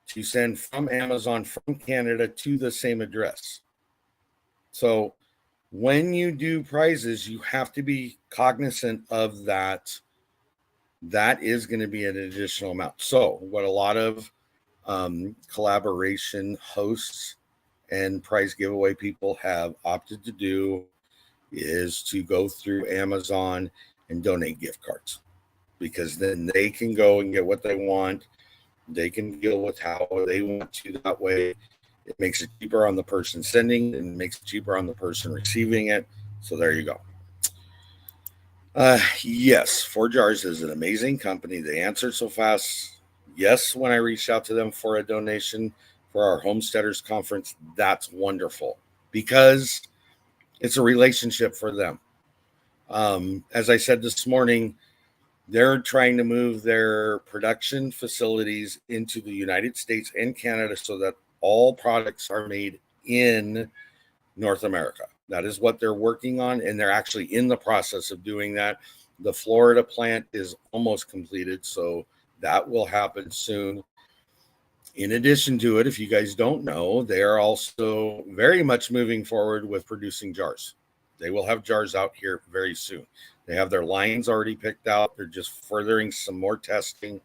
to send from Amazon from Canada to the same address. So when you do prizes, you have to be cognizant of that. That is going to be an additional amount. So what a lot of collaboration hosts and prize giveaway people have opted to do is to go through Amazon and donate gift cards, because then they can go and get what they want. They can deal with how they want to that way. It makes it cheaper on the person sending and makes it cheaper on the person receiving it. So there you go. Yes, 4 Jars is an amazing company. They answered so fast. Yes, when I reached out to them for a donation for our Homesteaders Conference, that's wonderful because it's a relationship for them. As I said this morning, they're trying to move their production facilities into the United States and Canada so that all products are made in North America. That is what they're working on, and they're actually in the process of doing that. The Florida plant is almost completed, so that will happen soon. In addition to it, if you guys don't know, they are also very much moving forward with producing jars. They will have jars out here very soon. They have their lines already picked out. They're just furthering some more testing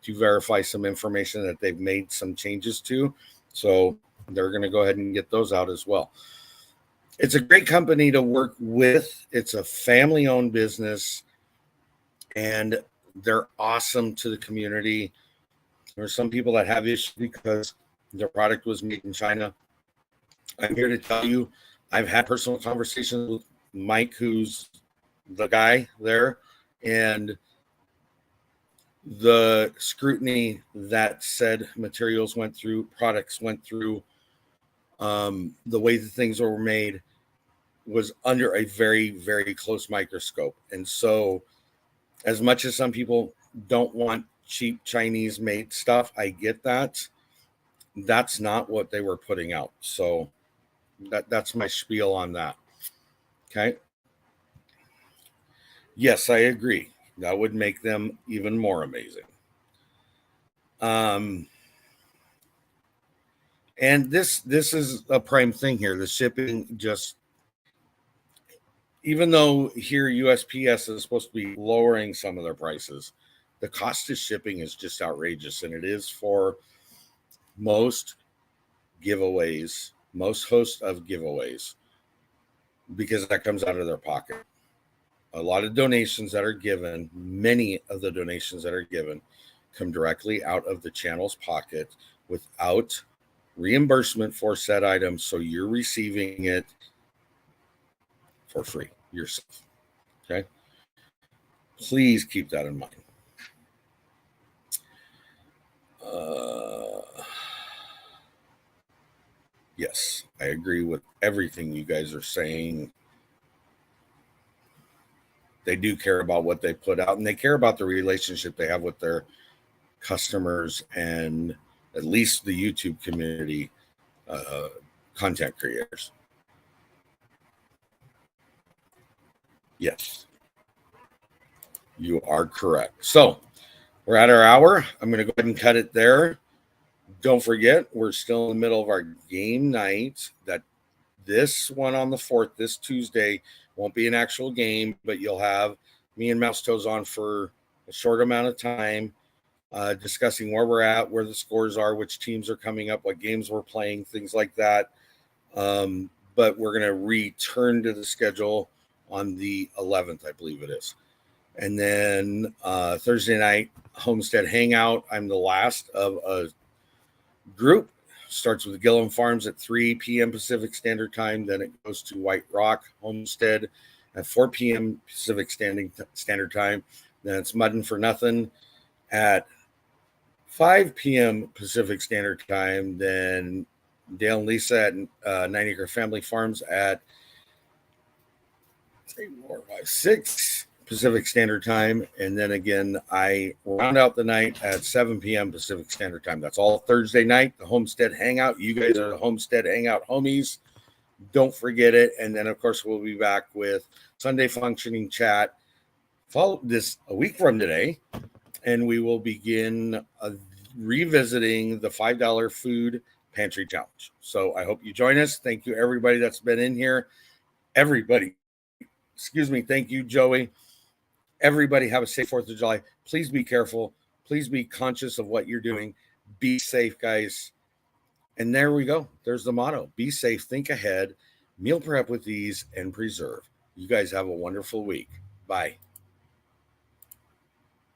to verify some information that they've made some changes to. So they're going to go ahead and get those out as well. It's a great company to work with. It's a family-owned business, and they're awesome to the community. There are some people that have issues because their product was made in China. I'm here to tell you, I've had personal conversations with Mike, who's the guy there, and the scrutiny that said materials went through, products went through, the way that things were made was under a very, very close microscope. And so as much as some people don't want cheap Chinese made stuff, I get that. That's not what they were putting out. So that's my spiel on that. Okay. Yes, I agree. That would make them even more amazing. And this is a prime thing here. The shipping, just even though here USPS is supposed to be lowering some of their prices, the cost of shipping is just outrageous, and it is for most giveaways, most hosts of giveaways, because that comes out of their pocket. a lot of donations that are given, many of the donations that are given come directly out of the channel's pocket without reimbursement for said items. So you're receiving it for free yourself. Okay. Please keep that in mind. Yes, I agree with everything you guys are saying. They do care about what they put out, and they care about the relationship they have with their customers and at least the YouTube community, content creators. Yes, you are correct. So we're at our hour. I'm going to go ahead and cut it there. Don't forget, we're still in the middle of our game night. That this one on the 4th, this Tuesday, won't be an actual game, but you'll have me and Mouse Toes on for a short amount of time, discussing where we're at, where the scores are, which teams are coming up, what games we're playing, things like that. But we're going to return to the schedule on the 11th, I believe it is. And then Thursday night, Homestead Hangout. I'm the last of a group. Starts with Gillum Farms at 3 p.m. Pacific Standard Time. Then it goes to White Rock Homestead at 4 p.m. Pacific Standard Time. Then it's Muddin' for Nothing at 5 p.m. Pacific Standard Time. Then Dale and Lisa at 9 Acre Family Farms at 6 Pacific Standard Time. And then again, I round out the night at 7 p.m. Pacific Standard Time. That's all Thursday night, the Homestead Hangout. You guys are the Homestead Hangout homies. Don't forget it. And then, of course, we'll be back with Sunday Functioning Chat follow this a week from today. And we will begin revisiting the $5 food pantry challenge. So I hope you join us. Thank you, everybody that's been in here. Everybody, excuse me. Thank you, Joey. Everybody have a safe 4th of July. Please be careful. Please be conscious of what you're doing. Be safe, guys. And there we go. There's the motto. Be safe, think ahead, meal prep with ease, and preserve. You guys have a wonderful week. Bye.